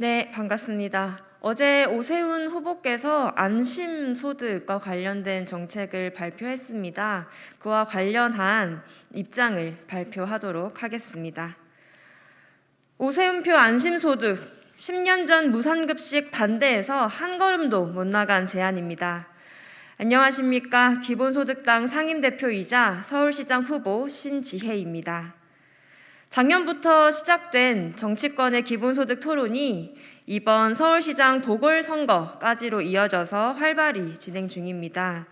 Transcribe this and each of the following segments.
네, 반갑습니다. 어제 오세훈 후보께서 안심소득과 관련된 정책을 발표했습니다. 그와 관련한 입장을 발표하도록 하겠습니다. 오세훈표 안심소득, 10년 전 무상급식 반대에서 한 걸음도 못 나간 제안입니다. 안녕하십니까. 기본소득당 상임대표이자 서울시장 후보 신지혜입니다. 작년부터 시작된 정치권의 기본소득 토론이 이번 서울시장 보궐선거까지로 이어져서 활발히 진행 중입니다.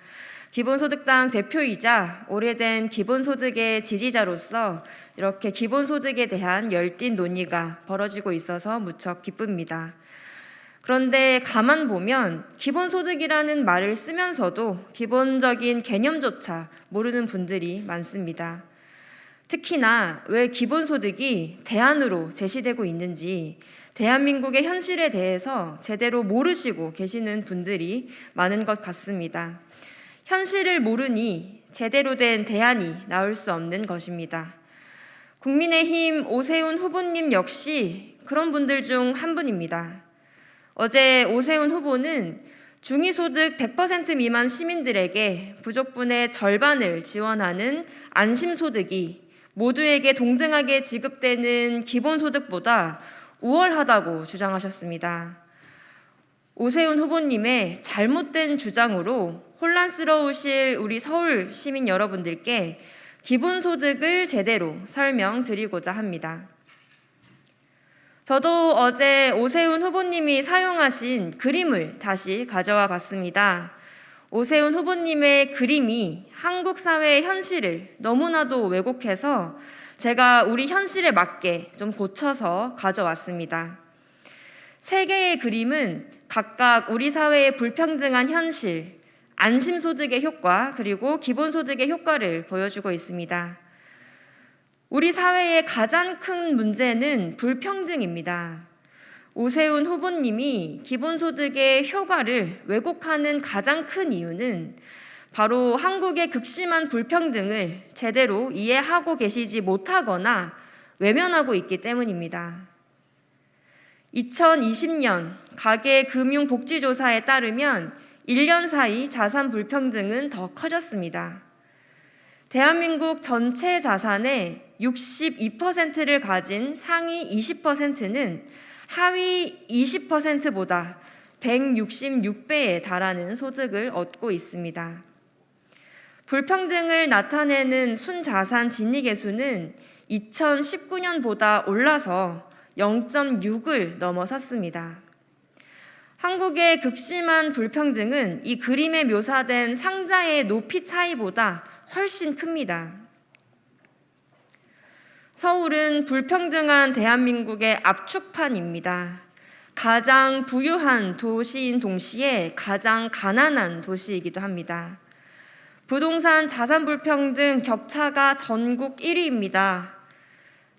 기본소득당 대표이자 오래된 기본소득의 지지자로서 이렇게 기본소득에 대한 열띤 논의가 벌어지고 있어서 무척 기쁩니다. 그런데 가만 보면 기본소득이라는 말을 쓰면서도 기본적인 개념조차 모르는 분들이 많습니다. 특히나 왜 기본소득이 대안으로 제시되고 있는지 대한민국의 현실에 대해서 제대로 모르시고 계시는 분들이 많은 것 같습니다. 현실을 모르니 제대로 된 대안이 나올 수 없는 것입니다. 국민의힘 오세훈 후보님 역시 그런 분들 중 한 분입니다. 어제 오세훈 후보는 중위소득 100% 미만 시민들에게 부족분의 절반을 지원하는 안심소득이 모두에게 동등하게 지급되는 기본소득보다 우월하다고 주장하셨습니다. 오세훈 후보님의 잘못된 주장으로 혼란스러우실 우리 서울 시민 여러분들께 기본소득을 제대로 설명드리고자 합니다. 저도 어제 오세훈 후보님이 사용하신 그림을 다시 가져와 봤습니다. 오세훈 후보님의 그림이 한국 사회의 현실을 너무나도 왜곡해서 제가 우리 현실에 맞게 좀 고쳐서 가져왔습니다. 세 개의 그림은 각각 우리 사회의 불평등한 현실, 안심소득의 효과, 그리고 기본소득의 효과를 보여주고 있습니다. 우리 사회의 가장 큰 문제는 불평등입니다. 오세훈 후보님이 기본소득의 효과를 왜곡하는 가장 큰 이유는 바로 한국의 극심한 불평등을 제대로 이해하고 계시지 못하거나 외면하고 있기 때문입니다. 2020년 가계금융복지조사에 따르면 1년 사이 자산 불평등은 더 커졌습니다. 대한민국 전체 자산의 62%를 가진 상위 20%는 하위 20%보다 166배에 달하는 소득을 얻고 있습니다. 불평등을 나타내는 순자산 진위계수는 2019년보다 올라서 0.6을 넘어섰습니다. 한국의 극심한 불평등은 이 그림에 묘사된 상자의 높이 차이보다 훨씬 큽니다. 서울은 불평등한 대한민국의 압축판입니다. 가장 부유한 도시인 동시에 가장 가난한 도시이기도 합니다. 부동산 자산 불평등 격차가 전국 1위입니다.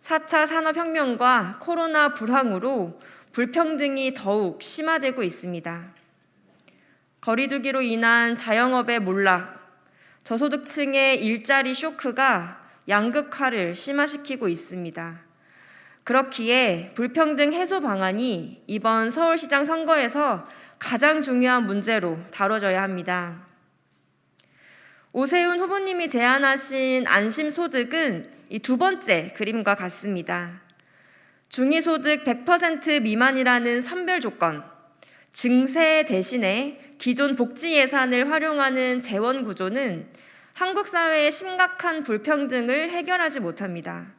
4차 산업혁명과 코로나 불황으로 불평등이 더욱 심화되고 있습니다. 거리두기로 인한 자영업의 몰락, 저소득층의 일자리 쇼크가 양극화를 심화시키고 있습니다. 그렇기에 불평등 해소 방안이 이번 서울시장 선거에서 가장 중요한 문제로 다뤄져야 합니다. 오세훈 후보님이 제안하신 안심소득은 이 두 번째 그림과 같습니다. 중위소득 100% 미만이라는 선별 조건, 증세 대신에 기존 복지 예산을 활용하는 재원 구조는 한국 사회의 심각한 불평등을 해결하지 못합니다.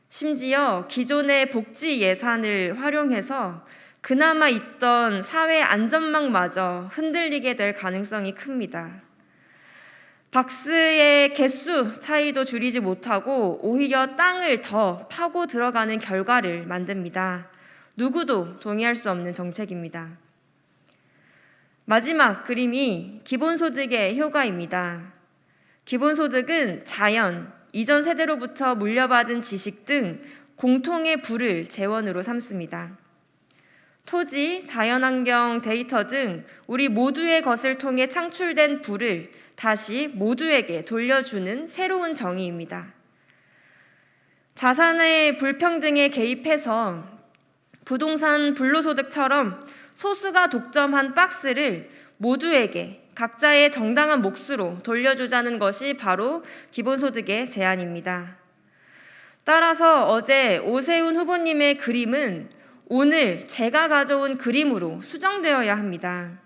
심지어 기존의 복지 예산을 활용해서 그나마 있던 사회 안전망마저 흔들리게 될 가능성이 큽니다. 박스의 개수 차이도 줄이지 못하고 오히려 땅을 더 파고 들어가는 결과를 만듭니다. 누구도 동의할 수 없는 정책입니다. 마지막 그림이 기본소득의 효과입니다. 기본소득은 자연, 이전 세대로부터 물려받은 지식 등 공통의 부를 재원으로 삼습니다. 토지, 자연환경, 데이터 등 우리 모두의 것을 통해 창출된 부를 다시 모두에게 돌려주는 새로운 정의입니다. 자산의 불평등에 개입해서 부동산 불로소득처럼 소수가 독점한 박스를 모두에게 각자의 정당한 몫으로 돌려주자는 것이 바로 기본소득의 제안입니다. 따라서 어제 오세훈 후보님의 그림은 오늘 제가 가져온 그림으로 수정되어야 합니다.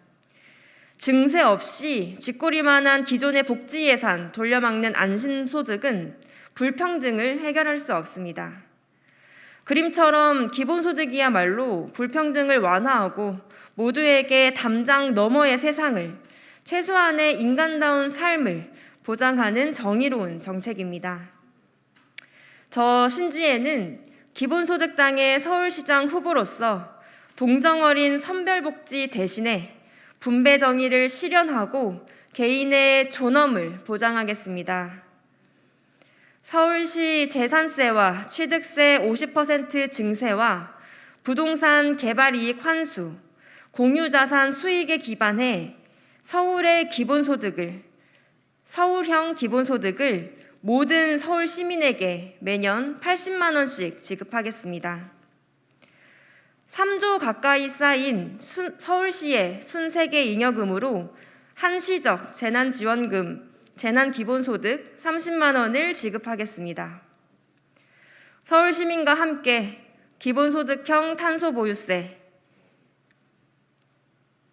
증세 없이 쥐꼬리만한 기존의 복지 예산 돌려막는 안심소득은 불평등을 해결할 수 없습니다. 그림처럼 기본소득이야말로 불평등을 완화하고 모두에게 담장 너머의 세상을, 최소한의 인간다운 삶을 보장하는 정의로운 정책입니다. 저 신지혜는 기본소득당의 서울시장 후보로서 동정어린 선별복지 대신에 분배 정의를 실현하고 개인의 존엄을 보장하겠습니다. 서울시 재산세와 취득세 50% 증세와 부동산 개발이익 환수, 공유자산 수익에 기반해 서울형 기본소득을 모든 서울 시민에게 매년 80만 원씩 지급하겠습니다. 3조 가까이 쌓인 서울시의 순세계 잉여금으로 한시적 재난지원금, 재난기본소득 30만 원을 지급하겠습니다. 서울 시민과 함께 기본소득형 탄소보유세,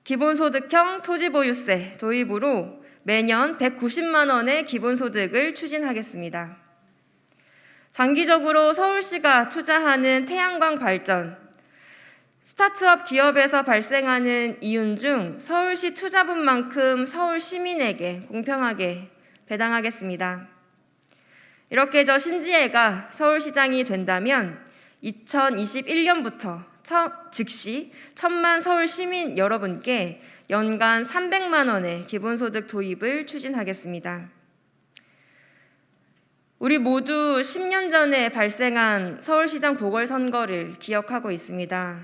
기본소득형 토지보유세 도입으로 매년 190만 원의 기본소득을 추진하겠습니다. 장기적으로 서울시가 투자하는 태양광 발전, 스타트업 기업에서 발생하는 이윤 중 서울시 투자분만큼 서울 시민에게 공평하게 배당하겠습니다. 이렇게 저 신지혜가 서울시장이 된다면 2021년부터 즉시 1000만 서울 시민 여러분께 연간 300만 원의 기본소득 도입을 추진하겠습니다. 우리 모두 10년 전에 발생한 서울시장 보궐선거를 기억하고 있습니다.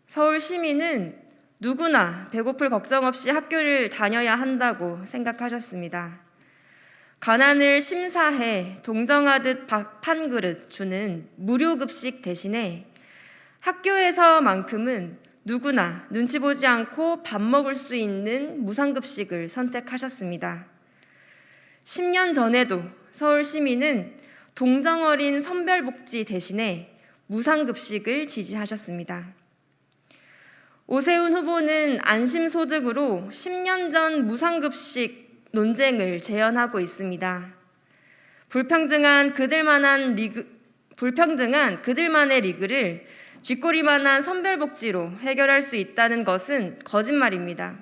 서울 시민은 누구나 배고플 걱정 없이 학교를 다녀야 한다고 생각하셨습니다. 가난을 심사해 동정하듯 밥 한 그릇 주는 무료급식 대신에 학교에서만큼은 누구나 눈치 보지 않고 밥 먹을 수 있는 무상급식을 선택하셨습니다. 10년 전에도 서울 시민은 동정어린 선별복지 대신에 무상급식을 지지하셨습니다. 오세훈 후보는 안심소득으로 10년 전 무상급식 논쟁을 재현하고 있습니다. 불평등한 그들만의 리그를 쥐꼬리만한 선별복지로 해결할 수 있다는 것은 거짓말입니다.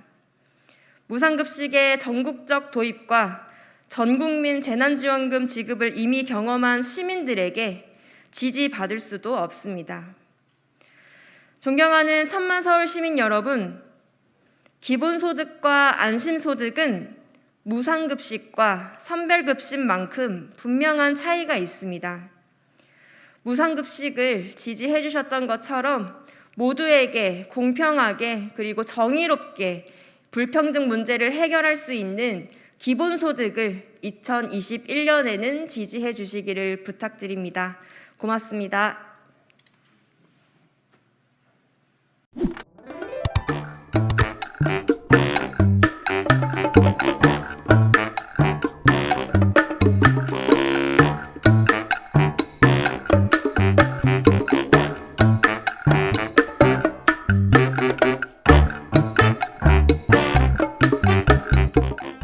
무상급식의 전국적 도입과 전국민 재난지원금 지급을 이미 경험한 시민들에게 지지받을 수도 없습니다. 존경하는 1000만 서울 시민 여러분, 기본소득과 안심소득은 무상급식과 선별급식만큼 분명한 차이가 있습니다. 무상급식을 지지해 주셨던 것처럼 모두에게 공평하게 그리고 정의롭게 불평등 문제를 해결할 수 있는 기본소득을 2021년에는 지지해 주시기를 부탁드립니다. 고맙습니다.